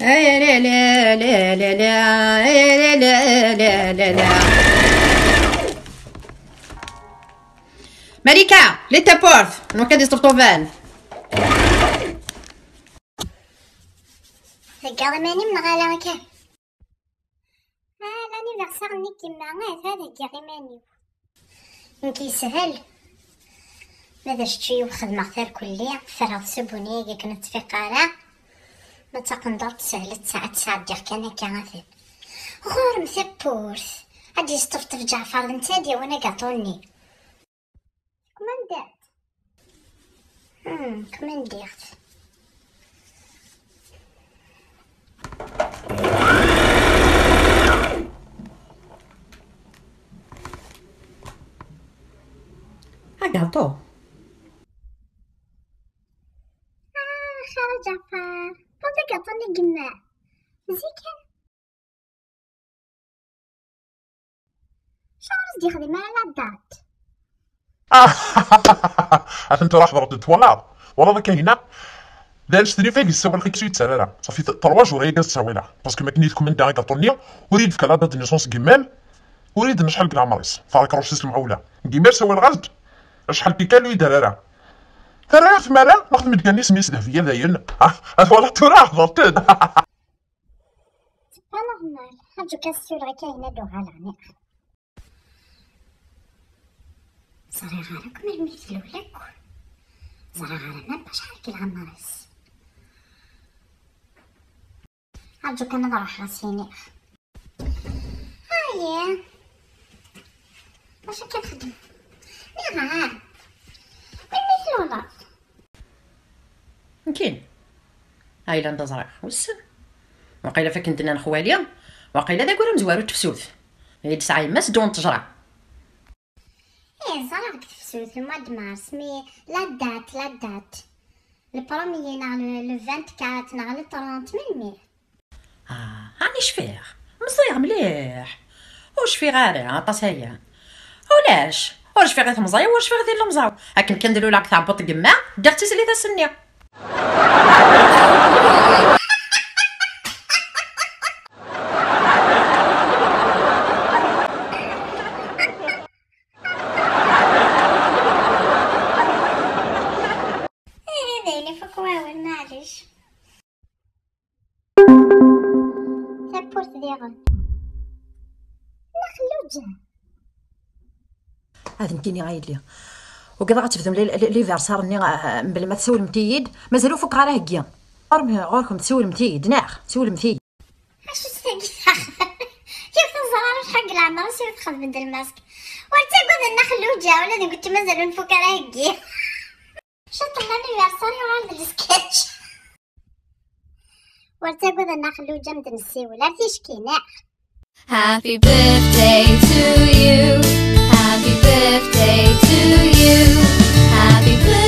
لا لا لا لا لا لا لا لا لا لا. Marika, lê ta porta, não quer dizer ton van. هكا ماني من غالا كان لانيفرسير نيك كيما هذا هكا ماني كيسهل ماذا شتي وخدمة غير كلي فرغ سبوني كنت في قارة ما تقدر تسهل ساعة دير كان هكا غافل غور مثبورث غادي يستفطف جعفر نتادي وانا قاطوني كمان درت كمان درت Gâteau. خرج جعفر بابا قاطوني جماع زيكا شعر دي خدمة على الدات عشان انت راح ضربت التوالار والله كاينه لا نشتري فيه يسوى لك شي تسالى صافي 3 جور هي كتساوي لها باسكو ما كنيتكم من داعي كاطونيا وريد في كلا دات نيسونس كيمال وريد شحال كلا مريس فارك روش تسلم اولا كيمال سوى الغزد شحال بيكالو يدرارا ترى في مرة نخدم كاني سميس دهفيه داين ولا تراه ضربت نورمال حاجه كاسيور كاينه دوها العناق صراحه راكم المثل لك صراحه ما باش حالك العمارس حاجه كان نروح راسيني هاي واش كنخدم نعم المثل والله يمكن هاي لا ندزرع وسن وقيلا فاك ندنا نخواليا وقيلا داك ولا مزوارو تفسوث هي تسعه ما سدون تجرع زرع تفسوث المواد مارس مي لا دات البروميي نغ لو 24 نغ لو 30 ملمي هاني شفيغ مصيغ مليح واش في غاري عطاس هيا ولاش واش في غير مزايا واش في غير المزاو لكن كنديروا لك تعبط قماع درتي سلي تسنيا هذيني فوق واول معليش تبورت ديغن نخلوجه هذا نتيني غايد ليا وكذا غتفدم لي فيرسارني بلا ما تسول متيد مازالو فوق راه هكيا غوركم تسول متيد ناخ تسول متيد اش تسقي كيف تنزرع الحق العمر سير تخاف من الماسك ورتي قد نخلوجه ولا قلت مازالو فوق راه هكيا شطنا ليفرساري وعند السكتش ورتي قد نخلوجه مدن السيول عرفتي شكينا Happy birthday to you. Happy birthday to you. Happy birthday.